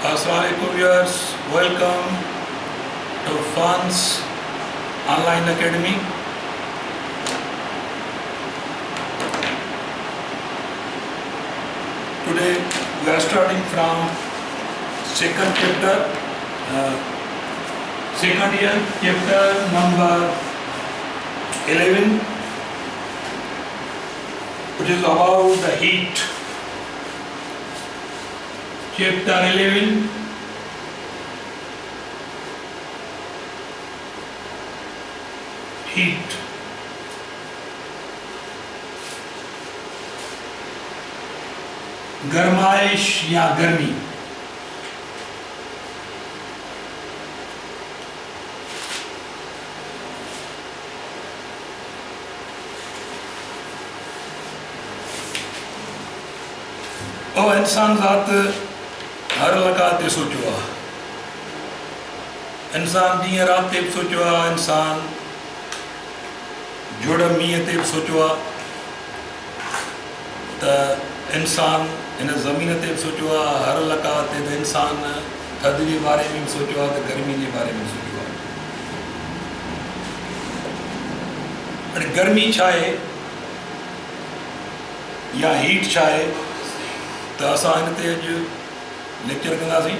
Assalamualaikum viewers, welcome to Funds Online Academy. Today we are starting from second chapter, second year, chapter number 11, which is about the heat. Chapter 11, heat. गर्माइश या गर्मी। और इंसान ज़ात हर लगा ते सोचो आहे, इंसान ॾींहं राति ते बि सोचो आहे, इंसान जुड़ मींहं ते बि सोचो आहे, त इंसान हिन ज़मीन ते बि सोचो आहे, हर लका ते त इंसान थधि जे बारे में बि सोचो आहे, त गर्मी जे बारे में बि सोचो आहे। हाणे गर्मी छा आहे या हीट छा आहे, त असां हिन ते अॼु लेक्चर कंदासीं।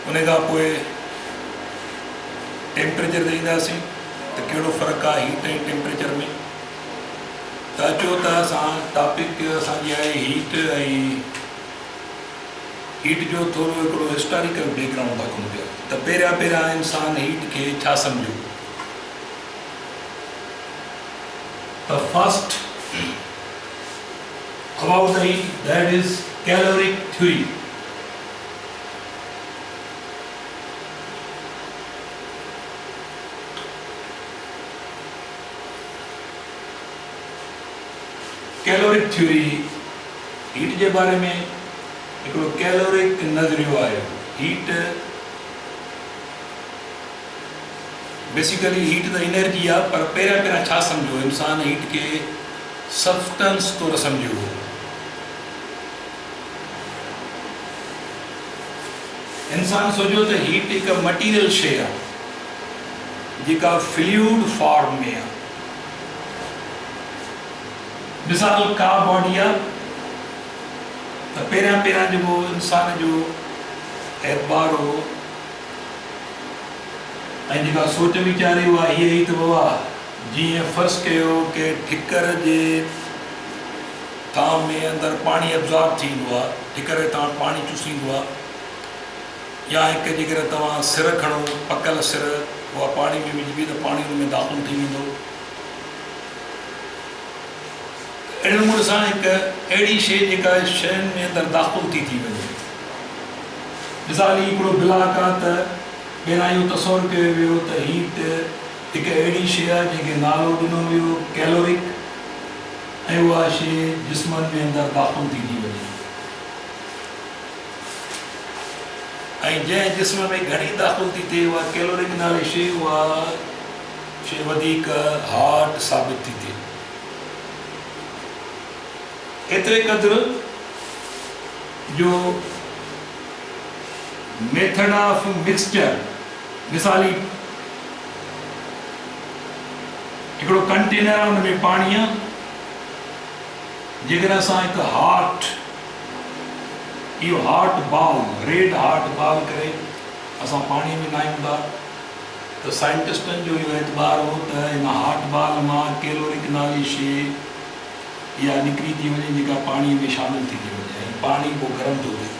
उन खां पोइ टेम्परेचर ते ईंदासीं त कहिड़ो फ़र्क़ु आहे हीट ऐं टेम्परेचर में। त अचो त असां टॉपिक असांजी आहे हीट, ऐं हीट जो थोरो हिकिड़ो हिस्टोरिकल बैकग्राउंड था कयूं पिया। त पहिरियां इंसान हीट खे छा सम्झो। त first about the heat, that is caloric theory. Caloric theory heat जे बारे में हिकिड़ो कैलोरिक नज़रियो आहे। हीट बेसिकली हीट त एनर्जी आहे, पर पहिरियां छा सम्झो, इंसान हीट खे सब्सटेंस तौरु सम्झो। इंसान सोचो त हीट हिकु मटीरियल शइ आहे जेका फ्लूइड फॉर्म में आहे। मिसाल का बॉडी आहे त पहिरियां जेको इंसान जो एतबार हो ऐं जेका सोच वीचार हुआ हीअ ई त बाबा जीअं फ़र्ज़ु कयो कि ठिकर जे थाम में अंदरि पाणी एब्ज़ॉर्ब थींदो आहे, ठिकर जे तां पाणी चूसींदो आहे, या हिकु जेकर तव्हां सिर खणो, पकल सिर, उहा पाणी में विझिबी त पाणी हुन में दाख़िल थी वेंदो। अहिड़े नमूने सां हिकु अहिड़ी शइ जेका शयुनि में अंदरि दाख़िल थी वञे। मिसाल हिकिड़ो ब्लॉक आहे त पहिरां इहो तसवुरु कयो वियो त हीट हिकु अहिड़ी शइ आहे जंहिंखे नालो ॾिनो वियो कैलोरिक, ऐं उहा शइ जिस्मनि में अंदरि दाख़िल थी वञे। ऐं जंहिं जिस्म में घणी दाख़िल थी थिए उहा कैलोरिक नाले शइ, उहा शइ वधीक हार्ड साबित थी थिए। एतिरे क़द्रु जो मेथड ऑफ मिक्सचर, मिसाली हिकिड़ो कंटेनर आहे, हुन में पाणी आहे, जेकर असां हिकु इहो heart ball, red heart ball करे असां पाणीअ में लायूं था, त साइंटिस्टनि जो इहो एतबार हो त हिन हार्ट बॉल मां कैलोरिक नाली शइ इहा निकिरी थी वञे जेका पाणीअ में शामिल थी वञे, ऐं पाणी पोइ गरम थो थिए।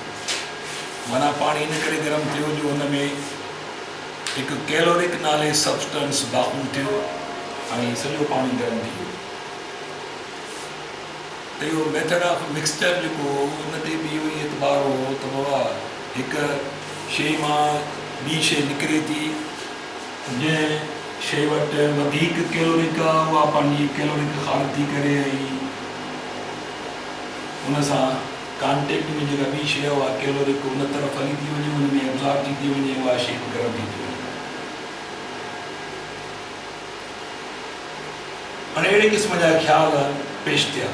माना पाणी इन करे गरम थियो जो हुन में हिकु कैलोरिक नाले सब्सटेंस दाख़िल थियो ऐं सॼो पाणी गरम थी वियो। त इहो मेथड ऑफ मिक्सचर जेको उन ते बि इहो ई एतबार हो त बाबा हिकु शइ मां ॿी शइ निकिरे थी, जंहिं शइ वटि वधीक कैलोरिक आहे उहा पंहिंजी कैलोरिक ख़ाली थी करे ऐं उन सां कॉन्टेक्ट में जेका ॿी शइ आहे उहा कैलोरिक उन तरफ़ हली थी वञे, हुन में एब्ज़ॉर्ब थी वञे, उहा शइ गरम थी वञे। हाणे अहिड़े क़िस्म जा ख़्याल पेश थिया।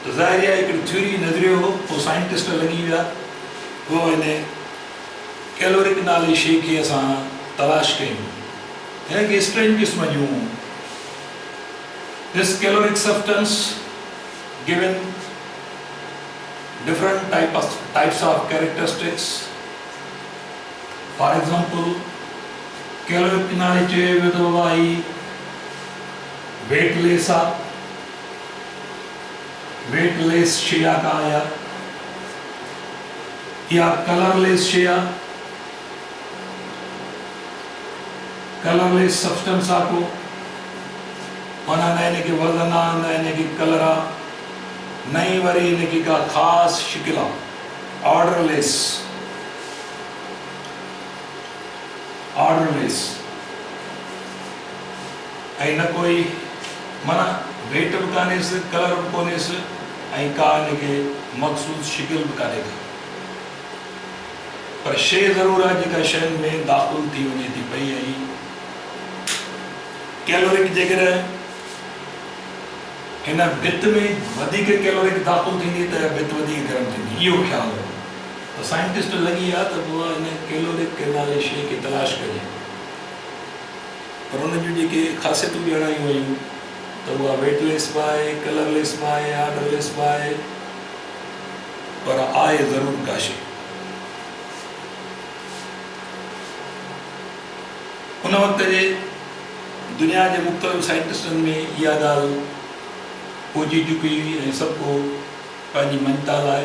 तो ज़ाहिर आहे हिकिड़ी थ्योरी नज़रियो हो, पोइ साइंटिस्ट लॻी विया वो इन्हें कैलोरिक नाली शे खे असां तलाश कयूं, हिन खे strange समझूं। This caloric substance given different types of characteristics. For example, caloric नाली चे वियो त भाई weightless शे का या कलरलेस शे, कलरलेस सब्सटेंस को माना न इनके वजन आ न इनके कलर आ, नई वरी इनकी का खास शिकिल आ, ऑर्डरलेस ऐं न कोई माना वेट भी कानेस, कलर भी कोनेस, ऐं का इनके मखसूस शिकिल भी काने का, पर शे ज़रूर है जेका शयुनि में दाख़िल थी वञे थी पई। ऐं कैलोरिक जेकर हिन भित में वधिक कैलोरिक दाख़िल थींदी त भित वधीक गरम थींदी, इहो ख़्याल हो। तो साइंटिस्ट लगी आहे त पोइ हिन कैलोरिक नाले शे खे तलाश कजे, पर उन जूं जेके ख़ासियतूं ॼाणायूं वयूं त उहा वेटलेस बि आहे, कलरलेस बि आहे, ऑर्डरलेस बि आहे, पर आहे ज़रूरु का शे। उन वक़्त जे दुनिया के मुख़्तलिफ़ साइंटिस्टनि में इहा ॻाल्हि पहुची चुकी हुई ऐं सभु को पंहिंजी मञता लाइ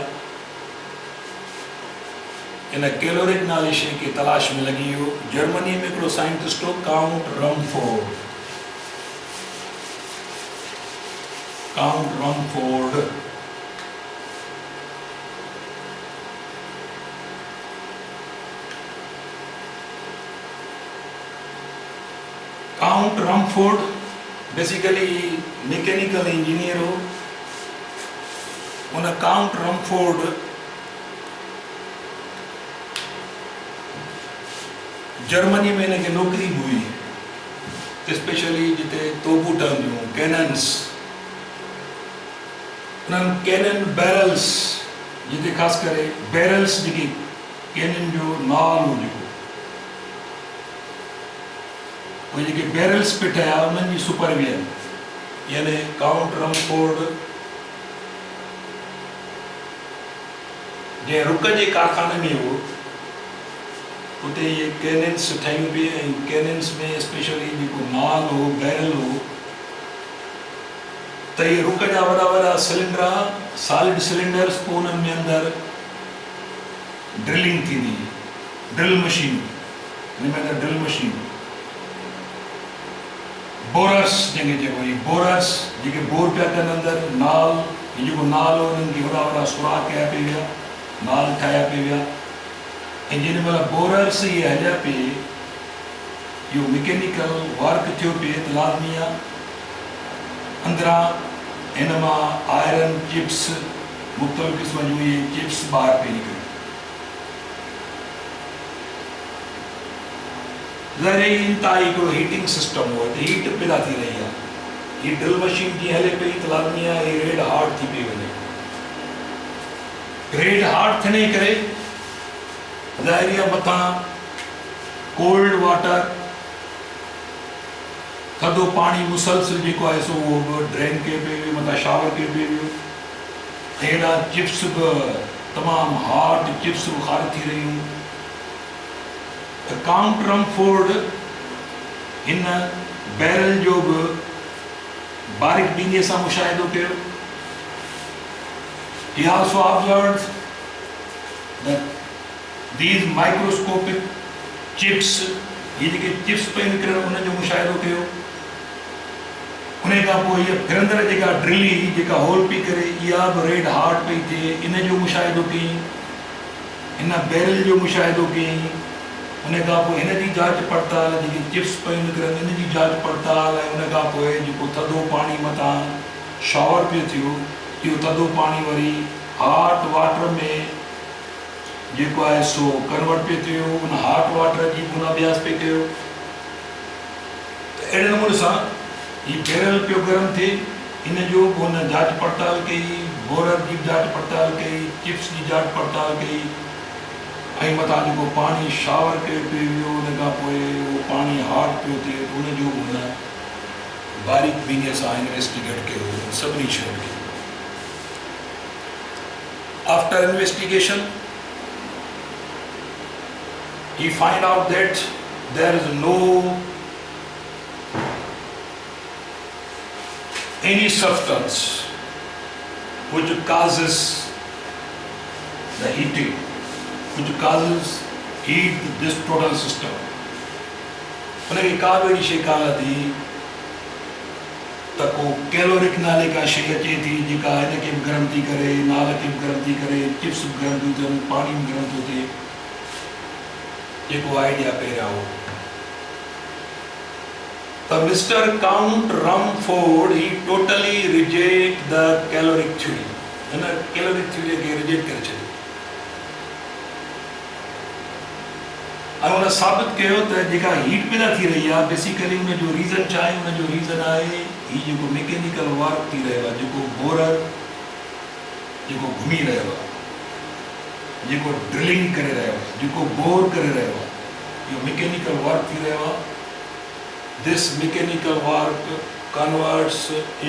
इन कैलोरिक नाले शे के तलाश में लगी हो। जर्मनी में हिकिड़ो साइंटिस्ट हो count Rumford. Count Rumford basically mechanical engineer हो। उन काउंट रमफोर्ड जर्मनी में इनके नौकरी हुई, स्पेशली जिते तोबू ठहंदियूं कैनन्स, उन्हनि कैनन बैरल्स जिते ख़ासि करे बैरल्स जेके कैनन जो नाल हो जेको वो जेके बैरल्स पे ठहिया उन्हनि जी सुपरविजन यानी काउंट रमफोर्ड जे रुक जे कारखाने में हो, उते ये कैनन्स ठाहियूं पई ऐं कैनन्स में स्पेशली जेको नाल हो बैरल हो त ये रुक जा वॾा वॾा सिलेंडर आ, सॉलिड सिलेंडर्स, पोइ उन्हनि में अंदरि ड्रिलिंग थींदी, ड्रिल मशीन, हिन में अंदरि ड्रिल मशीन, बोरर्स जंहिंखे चइबो आहे, बोरर्स जेके बोर पिया कनि अंदरि नाल, जेको नाल हो उन्हनि खे वॾा वॾा सुराख कया पई विया, नाल ठाहिया पई विया, ऐं जेॾी महिल बोरर्स इहे हलिया पई, इहो मैकेनिकल वर्क थियो पई त लाज़मी आहे अंदरां हिन मां आयरन चिप्स मुख़्तलिफ़ क़िस्म जूं इहे चिप्स ॿाहिरि पई निकिरनि। ज़ाहिर इंतिहाई हिकिड़ो हीटिंग सिस्टम हो, त हीट पैदा थी रही आहे, हीअ ड्रिल मशीन जीअं हले पई त लाज़मी आहे हीअ रेड हार्ड थी पई वञे। रेड हार्ड थियण जे करे ज़ाहिर आहे मथां कोल्ड वाटर, थधो पाणी मुसलसल जेको आहे सो उहो बि ड्रेन कयो पियो वियो, मथां शावर कयो पियो वियो, हेॾा चिप्स बि तमामु हार्ड चिप्स बि खारिज थी रहियूं। त काउंट रमफोर्ड हिन बैरल जो बि बारीक बीनीअ सां मुशाहिदो कयो। He also observed that these microscopic chips, ये जेके चिप्स पे निकिरनि उन्हनि जो मुशाहिदो कयो। उन खां पोइ इहा फिरंदड़ जेका ड्रिली जेका होल पई करे इहा बि रेड हार्ड पई थिए, इन जो मुशाहिदो कयईं, इन बैरल जो मुशाहिदो कयईं। उन खां पोइ हिन जी जांच पड़ताल, जेकी चिप्स पयूं निकिरनि इन जी जांच पड़ताल, ऐं उन खां पोइ जेको थधो पाणी मथां शावर पियो थियो, इहो थधो पाणी वरी हॉट वाटर में जेको आहे सो कन्वर्ट पियो थियो, उन हॉट वाटर जी मुनाबियास पियो कयो। त अहिड़े नमूने सां हीउ बैरल पियो गरम थिए, इन जो बि हुन जांच पड़ताल कई, बोरर जी जांच पड़ताल कई, चिप्स जी जांच पड़ताल कई, ऐं मथां जेको पाणी शावर कयो पियो वियो उन खां पोइ उहो पाणी हॉट पियो थिए त उनजो हुन बारीक बीनीअ सां इन्वेस्टिगेट कयो सभिनी शयुनि खे. After investigation, he find out that there is no any substance which causes the heating, which causes heat this total system. उनखे का बि अहिड़ी शइ कान थी त को कैलोरिक नाले का शइ अचे थी जेका हिनखे बि गरम थी करे, नाल खे बि गरम थी करे, चिप्स बि गरम थियूं थियनि, पाणी बि गरम थो थिए. जेको आइडिया पहिरियां हो त मिस्टर काउंट रमफोर्ड ही totally reject the caloric theory. हिन कैलोरिक थ्योरी खे रिजेक्ट करे छॾियो ऐं हुन साबित कयो त जेका हीट पैदा थी रही आहे बेसिकली हुनजो रीज़न छा आहे. हुनजो रीज़न आहे ही जेको मैकेनिकल वर्क थी रहियो आहे, जेको बोरर जेको घुमी रहियो आहे, जेको ड्रिलिंग करे रहियो आहे, जेको बोर करे रहियो आहे, इहो मैकेनिकल वर्क थी रहियो आहे. This mechanical work converts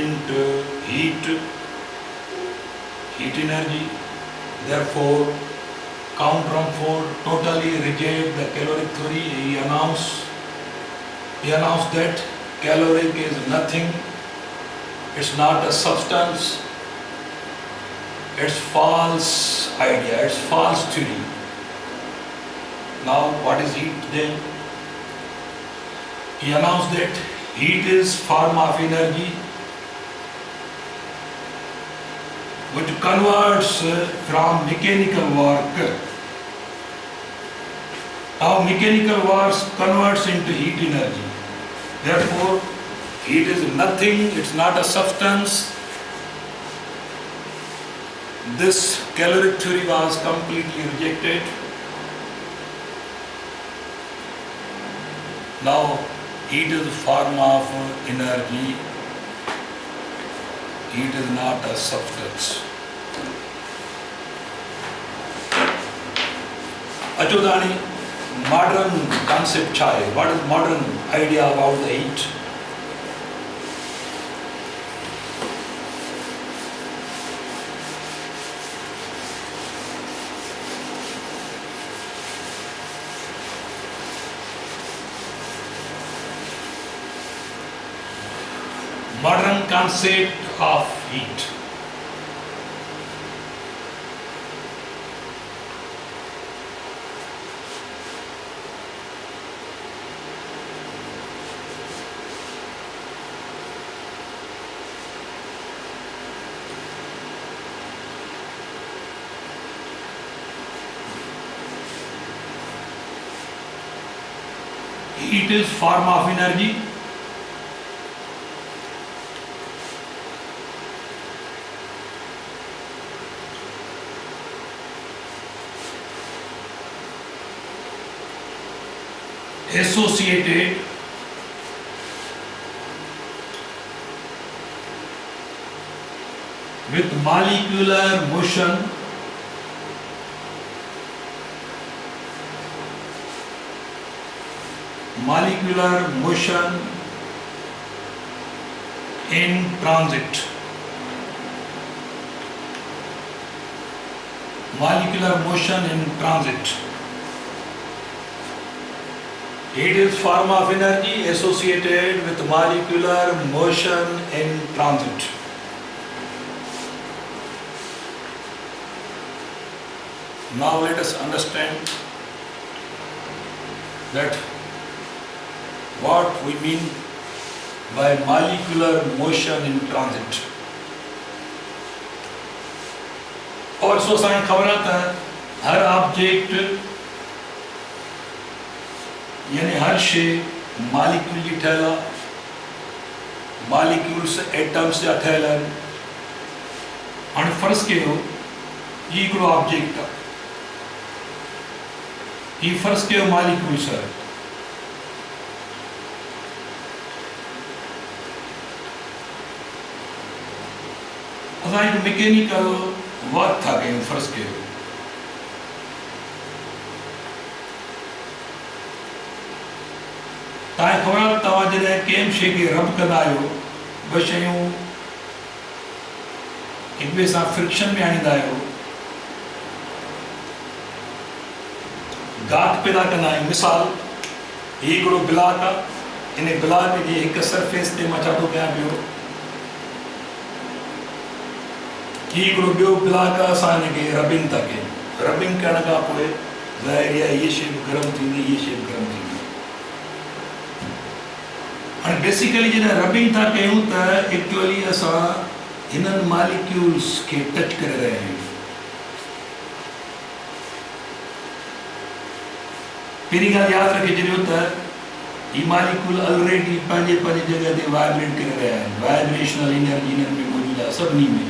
into heat energy. Therefore, Count Rumford totally rejected the caloric theory. He announced that caloric is nothing. It's not a substance. It's false idea. It's false theory. Now, what is heat then? He announced that heat is form of energy which converts from mechanical work. Now mechanical work converts into heat energy. Therefore, heat is nothing, it's not a substance. This caloric theory was completely rejected. Now, heat is a form of energy. Heat is not a substance. Achudani, modern concept chai. What is modern idea about the heat? Modern concept of heat. Heat is form of energy. Associated with molecular motion in transit. Molecular motion in transit. Heat is form of energy associated with molecular motion in transit. Now let us understand that what we mean by molecular motion in transit. Also असांखे ख़बर आहे त हर object यानी हर शइ molecule जी ठहियल आहे, मालिक्यूल्स एटम्स जा ठहियल आहिनि. हाणे फ़र्ज़ु कयो ही हिकिड़ो ऑब्जेक्ट आहे, ही फ़र्ज़ु कयो मालिक्यूल्स आहे. असां हिकु मैकेनिकल वर्क था कयूं. फ़र्ज़ु कयो तव्हांखे ख़बर आहे तव्हां जॾहिं कंहिं शइ खे रब कंदा आहियो ॿ शयूं हिक ॿिए सां फ्रिक्शन में आणींदा आहियो गाठ पैदा कंदा आहियूं मिसाल हीउ हिकिड़ो ब्लॉक आहे इन ब्लॉक जे हिकु सरफेस ते मां छा थो कयां पियो हीउ हिकिड़ो ॿियो ब्लॉक आहे असां हिनखे रबिंग था कयूं रबिंग करण खां पोइ ज़ाहिर आहे हीअ शइ बि गरम थींदी हीअ शइ बि गरम थींदी हाणे बेसिकली जॾहिं रबिंग था कयूं त एक्चुअली असां हिननि मालिक्यूल्स खे टच करे रहिया आहियूं पहिरीं ॻाल्हि यादि रखे छॾियो त ही मालिक्यूल ऑलरेडी पंहिंजे पंहिंजे जॻह ते वाइब्रेट करे रहिया आहिनि वाइब्रेशनल एनर्जी हिननि में मौजूदु आहे सभिनी में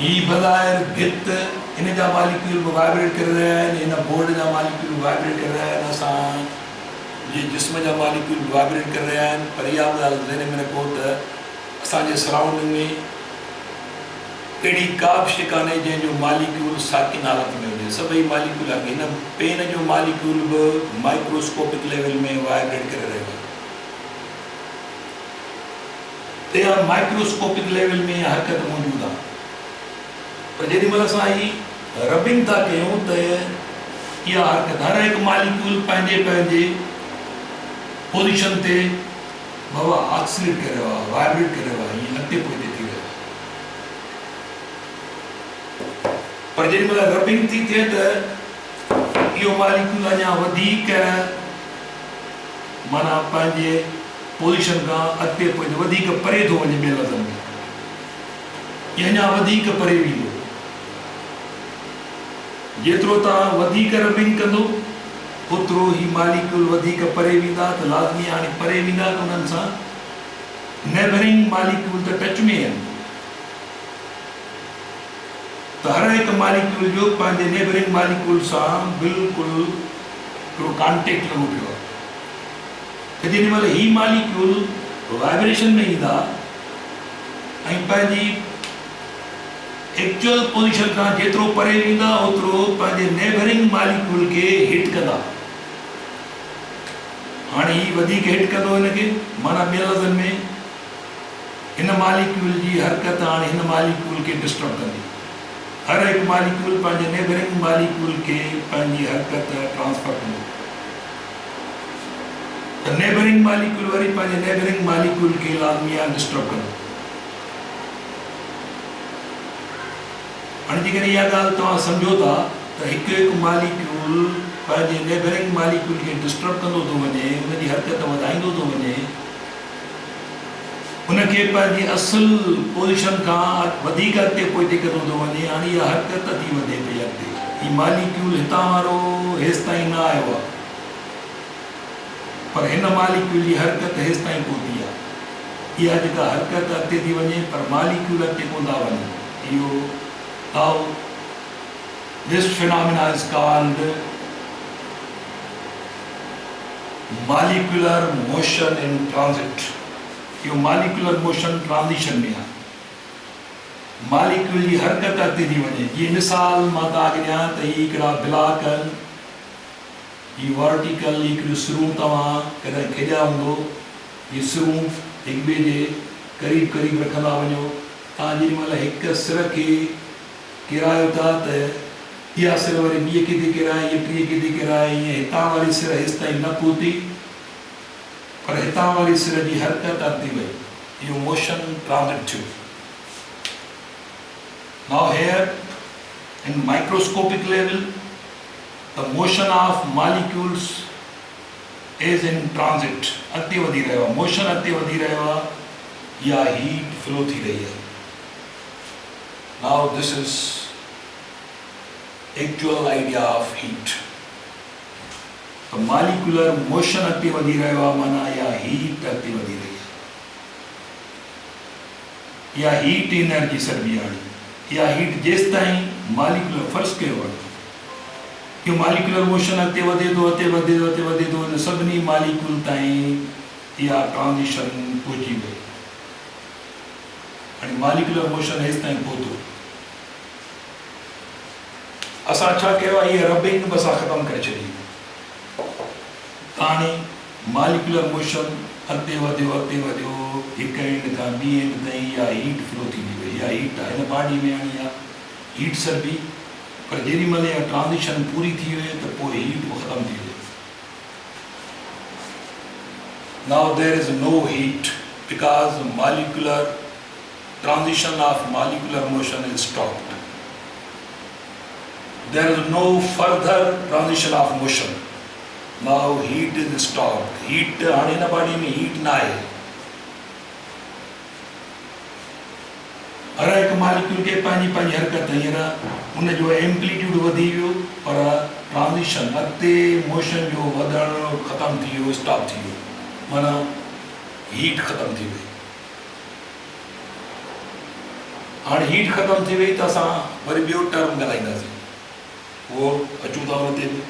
ही बग़ैर भित इन जा मालिक्यूल बि वाइब्रेट करे रहिया आहिनि हिन बोर्ड जा मालिक्यूल वाइब्रेट करे रहिया आहिनि असां जे जिस्म जा मालिक्यूल वाइब्रेट करे रहिया आहिनि पर इहा बि ॻाल्हि ज़हन में रखो त असांजे सराउंडिंग में अहिड़ी का बि शइ कान्हे जंहिंजो मालिक्यूल साकिन हालत में हुजे सभई मालिक्यूल हिन पेन जो मालिक्यूल बि माइक्रोस्कोपिक लेवल में वाइब्रेट करे रहियो आहे इहा माइक्रोस्कोपिक लेवल में हरकत मौजूदु आहे पर जेॾी महिल असां ही रबिंग था कयूं त इहा हरकत हर हिकु मालिक्यूल पंहिंजे पंहिंजे पोज़ीशन ते बाबा ऑक्सीलेट करे रहियो आहे वाइब्रेट करे रहियो आहे हीअं अॻिते पोइ थी रहियो पर जेॾी महिल रबिंग थी थिए त इहो मालिक्यूल अञा वधीक माना पंहिंजे पोज़ीशन खां अॻिते पोइ वधीक परे थो वञे ॿिए लफ़्ज़नि में इहो अञा वधीक परे वेंदो जेतिरो तव्हां वधीक रबिंग कंदो ओतिरो ही मालिक्यूल वधीक परे वेंदा त लाज़मी हाणे परे वेंदा त उन्हनि सां नेबरिंग मालिक्यूल त टच में आहिनि त हर हिकु मालिक्यूल जो पंहिंजे नेबरिंग मालिक्यूल सां बिल्कुलु हिकिड़ो कॉन्टेक्ट लॻो पियो आहे त जेॾी महिल ही मालिक्यूल वाइब्रेशन में ईंदा ऐं पंहिंजी एक्चुअल पोज़ीशन खां जेतिरो परे वेंदा ओतिरो पंहिंजे नेबरिंग मालिक्यूल खे हिट कंदा हाणे ही वधीक हिट कंदो हिनखे माना ॿिए लफ़्ज़नि में हिन मालिक्यूल जी हरकत हाणे हिन मालिक्यूल खे डिस्टर्ब कंदी हर हिकु मालिक्यूल पंहिंजे नेबरिंग मालिक्यूल खे पंहिंजी हरकत ट्रांसफर कंदो त नेबरिंग मालिक्यूल वरी पंहिंजे नेबरिंग मालिक्यूल खे लाज़मी आहे डिस्टर्ब कंदो हाणे जेकॾहिं इहा ॻाल्हि तव्हां सम्झो था त हिकु हिकु मालिक्यूल पंहिंजे नेबरिंग मालिक्यूल खे डिस्टर्ब कंदो थो वञे उनजी हरकत वधाईंदो थो वञे उनखे पंहिंजी असुल पोज़ीशन खां वधीक अॻिते पोइते कंदो थो वञे हाणे इहा हरकत थी वधे पई अॻिते हीउ मालिक्यूल हितां वारो हेसि ताईं न आयो आहे पर हिन मालिक्यूल जी हरकत हेसि ताईं पहुती आहे इहा जेका हरकत अॻिते थी वञे पर मालिक्यूल अॻिते कोन था वञनि इहो Now, this phenomena is called molecular motion in transit. यो molecular motion transition में है मालिक्यूल जी हरकत अॻिते थी वञे ये मिसाल मां तव्हांखे ॾियां त ही हिकिड़ा ब्लॉक ही वर्टिकल हिकिड़ियूं सिरूं तव्हां कॾहिं खेॾिया हूंदो ही सिरूं हिक ॿिए जे क़रीब क़रीब रखंदा वञो तव्हां जेॾी महिल हिक सिर खे किरायो था त इहा सिर वरी ॿिए किथे किराए इहा टीह किथे किराए ईअं हितां वारी सिर हेसि ताईं न पहुती पर हितां वारी सिर जी हरकत अॻिते वई इहो मोशन ट्रांजिट थियो Now here in microscopic level the motion of molecules is in transit अॻिते वधी रहियो आहे मोशन अॻिते वधी रहियो आहे या हीट फ्लो थी रही है Now this is actual idea of heat. The molecular motion अॻिते वधी रहियो आहे माना या हीट अॻिते वधी रही आहे या हीट एनर्जी सर्वी हाणे या हीट जेसि ताईं मालिक्यूलर फर्स्ट कयो आहे कि मालिक्यूलर मोशन अॻिते वधे थो वधे थो इन सभिनी मालिक्यूल ताईं इहा ट्रांजिशन पहुची वई हाणे मालिक्यूलर मोशन हेसि ताईं पहुतो असां छा कयो आहे इहा रबिंग बि असां ख़तमु करे छॾी हाणे मालिकुलर मोशन अॻिते वधियो हिकु एंड खां ॿी एंड ताईं इहा हीट फ्लो थींदी वई, इहा हीट आहे हिन बॉडी में हाणे इहा हीट सर्बी, पर जेॾी महिल इहा ट्रांज़िशन पूरी थी वई त पोइ हीट ख़तमु थी वई। Now there is no heat because molecular transition of molecular motion is stopped. There is no further transition of motion. Now heat is stopped. Heat हाणे हिन बॉडी में हीट न आहे। हर हिकु मालिक्यूल खे पंहिंजी पंहिंजी हरकत हींअर उन जो एम्पलीट्यूड वधी वियो, पर ट्रांज़िशन अॻिते मोशन जो वधणु ख़तमु थी वियो, स्टॉप थी वियो, माना हीट ख़तमु थी वई। हाणे हीट ख़तमु थी वई त असां वरी ॿियो टर्म ॻाल्हाईंदासीं, उहो अचूं था हुन ते बि।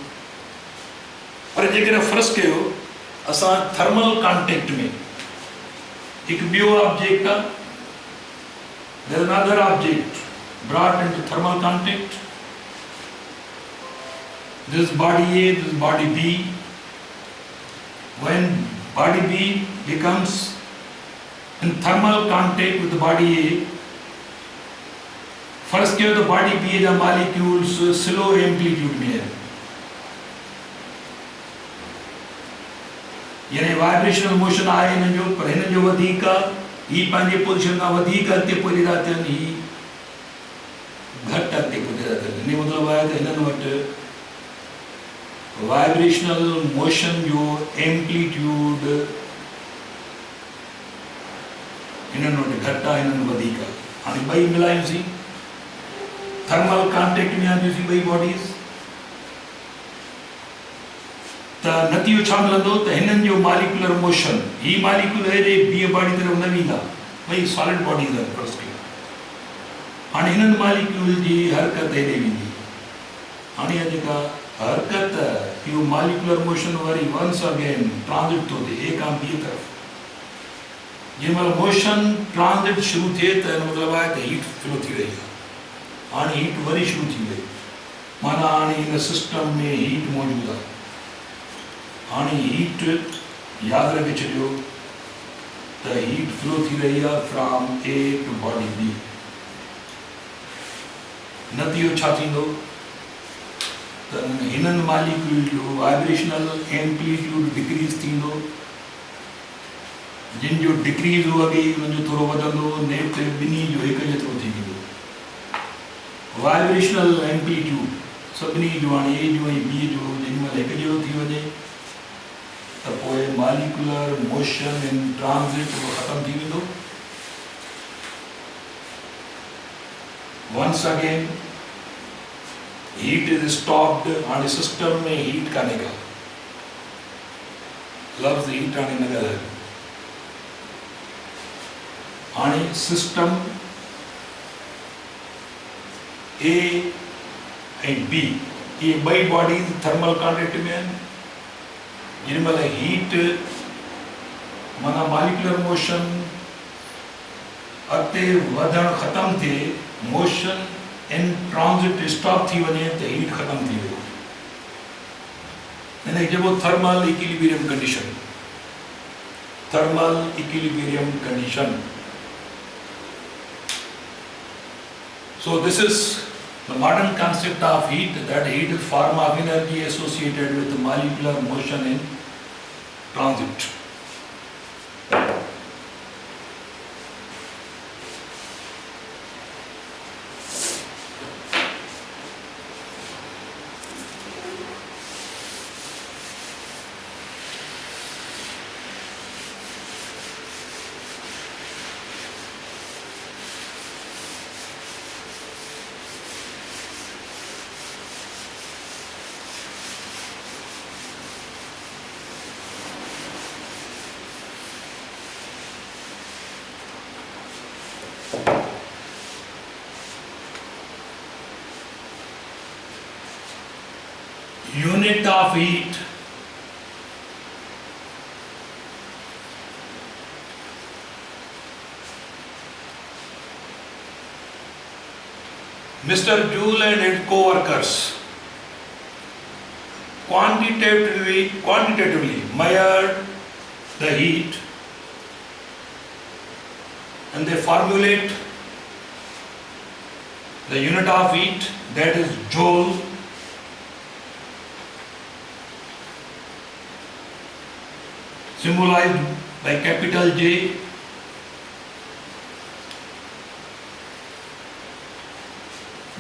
पर जेकॾहिं फ़र्ज़ु कयो असां थर्मल कॉन्टेक्ट में हिकु ॿियो ऑब्जेक्ट आहे, there is another object brought into thermal contact, this body A, this body B. When body B becomes in thermal contact with the body A, first कयो तो बॉडी बी जा molecules slow amplitude में है, यानी vibrational motion आहे हिन जो, पर हिन जो वधीक ही पंहिंजे पोजीशन खां वधीक अॻिते पहुची था थियनि, ही घटि अॻिते पहुची था थियनि। हिन मतिलबु आहे त हिननि वटि वाइब्रेशनल मोशन जो एम्पलीट्यूड हिननि वटि घटि आहे, हिननि वधीक आहे। हाणे ॿई मिलायूंसीं, थर्मल कॉन्टेक्ट में आंदियूंसीं ॿई बॉडीज़, त नतीजो छा मिलंदो त हिननि जो मॉलिक्यूलर मोशन, ही मॉलिक्यूल हेॾे ॿी बॉडी तरफ़ न वेंदा, ॿई सॉलिड बॉडीज़ आहिनि फ़र्ज़ु कयो। हाणे हिननि मॉलिक्यूल जी हरकत हेॾे वेंदी, हाणे इहा जेका हरकत इहो मॉलिक्यूलर मोशन वरी वंस अगेन ट्रांज़िट थो थिए ए खां ॿी तरफ़। जंहिं महिल मोशन ट्रांज़िट शुरू थिए त हिन मतिलबु आहे त हीट फ्लो थी रही आहे, हाणे हीट वरी शुरू थी वई, माना हाणे हिन सिस्टम में हीट मौजूदु आहे। हाणे हीट यादि रखे छॾियो त हीट फ्लो थी रही आहे from A to body B. नतीजो छा थींदो त हिननि मॉलिक्यूल जो वाइब्रेशनल एम्पलीट्यूड डिक्रीज़ थींदो, जिन जो डिक्रीज़ हो अॻे हुननि जो थोरो वधंदो, नेट ॿिन्ही जो हिकु जेतिरो थी वेंदो। वाइब्रेशनल एम्पलीट्यूड सभिनी जो हाणे ए जो ऐं बी जो जेॾी महिल हिकु जहिड़ो थी वञे त पोइ मॉलिक्यूलर मोशन इन ट्रांज़िट उहो ख़तमु थी वेंदो। Once again heat is stopped, हाणे सिस्टम में हीट कान्हे का, लफ़्ज़ हीट हाणे न ॻाल्हायो। हाणे सिस्टम ए ऐं बी इहे ॿई बॉडीज़ थर्मल कॉन्टेक्ट में आहिनि। जेॾी महिल हीट माना मॉलिक्यूलर मोशन अॻिते वधणु ख़तमु थिए, मोशन इन ट्रांज़िट स्टॉप थी वञे त हीट ख़तमु थी वियो। हिनखे चइबो thermal equilibrium condition, thermal equilibrium condition. So this is the modern concept of heat, that heat is form of energy associated with molecular motion in transit. Unit of heat Mr. Joule and his co-workers quantitatively measured the heat, and they formulate the unit of heat, that is joule, symbolized by capital J.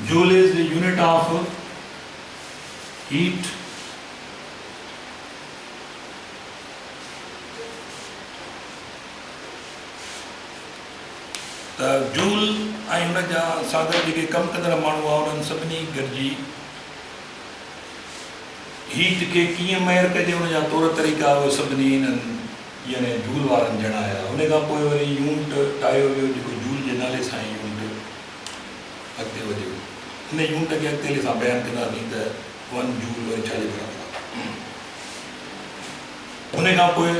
Joule is the unit of heat. त joule ऐं हुन जा सागर जेके कमु कंदड़ माण्हू आहे उन्हनि सभिनी गॾिजी हीट खे कीअं मेयर कजे हुन जा तौर तरीक़ा उहे सभिनी हिननि यानी जूल वारनि जणाया। उन खां पोइ वरी यूनिट ठाहियो वियो जेको जूल जे नाले सां ई यूनिट अॻिते वधियो। हिन यूनिट खे अॻिते हली असां बयानु कंदासीं त 1 जूल वरी छाजे बराबरि आहे। उन खां पोइ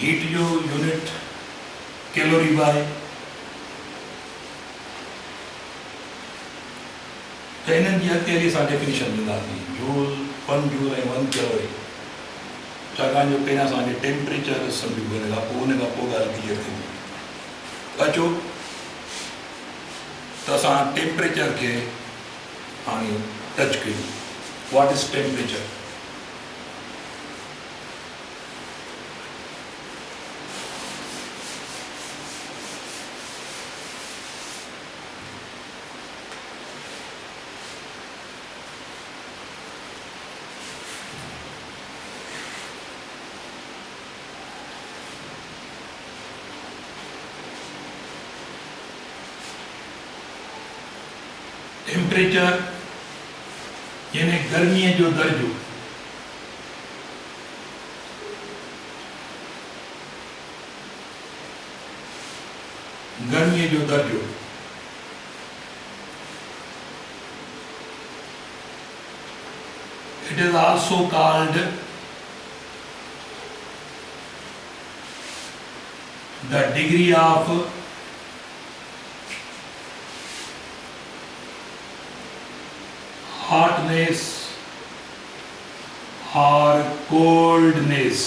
हीट जो यूनिट कैलोरी बाय, त हिननि जी अॻिते हली असां डेफिनेशन ॾींदासीं जूल 1 जूल ऐं 1 कैलोरी। छाकाणि जो पहिरियां असांखे टेम्परेचर सम्झूं, हुन खां पोइ ॻाल्हि क्लियर थींदी। अचो त असां टेम्परेचर खे हाणे टच कयूं। What is temperature? टेम्परेचर यानी गर्मीअ जो दर्जो। गर्मीअ जो दर्जो it is also called the degree of hotness or coldness.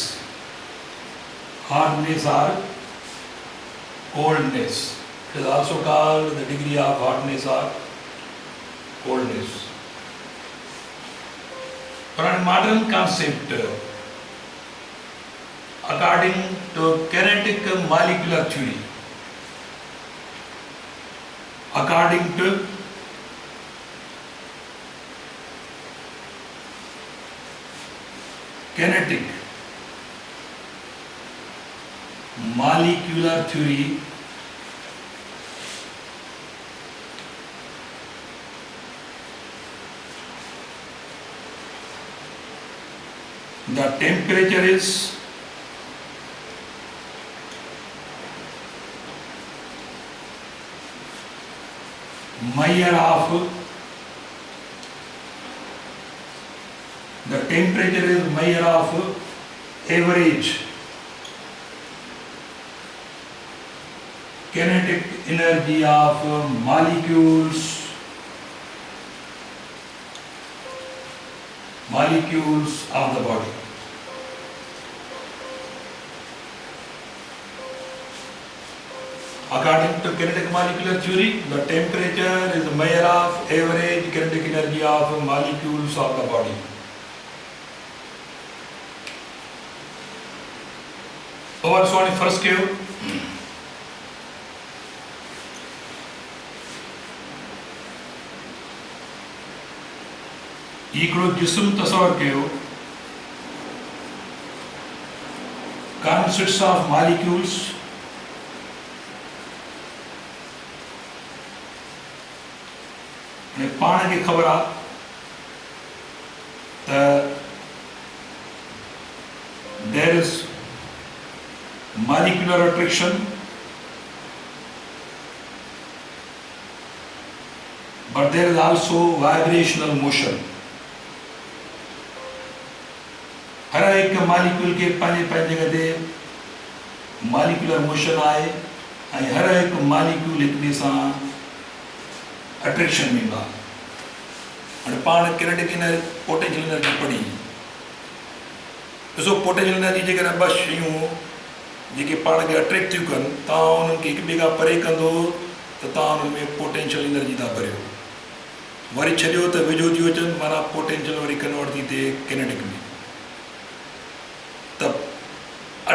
Hotness or coldness. It is also called the degree of hotness or coldness. For a modern concept, according to kinetic molecular theory, according to kinetic molecular theory, the temperature is measure of average kinetic energy of molecules of the body. According to kinetic molecular theory, the temperature is a measure of average kinetic energy of molecules of the body. और Sony फर्ज कयो हिकिड़ो जिस्म तसवर कयो consists of molecules ने पाण खे ख़बर आहे त there is molecular attraction, but there is also vibrational motion. हर एक मॉलिक्यूल के पंहिंजे जगह ते मॉलिक्यूलर मोशन आहे ऐं हर एक मॉलिक्यूल हिक ॿिए सां अट्रैक्शन में आहे। हाणे पाण किनेटिक एनर्जी पोटेंशियल एनर्जी पढ़ी ॾिसो पोटेंशियल एनर्जी जेकॾहिं ॿ शयूं जेके पाण खे अट्रैक्ट थियूं कनि तव्हां उन्हनि खे हिक ॿिए खां परे कंदो त तव्हां उन्हनि में पोटेंशियल एनर्जी था भरियो वरी छॾियो त वेझो थी अचनि माना पोटेंशियल वरी कन्वर्ट थी थिए किनेटिक में त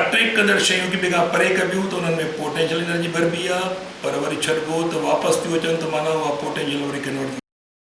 अट्रैक्ट कंदड़ शयूं हिक ॿिए खां परे कबियूं त उन्हनि में पोटेंशियल एनर्जी भरबी आहे पर वरी छॾिबो त वापसि थियूं अचनि त माना उहा पोटेंशियल वरी कन्वर्ट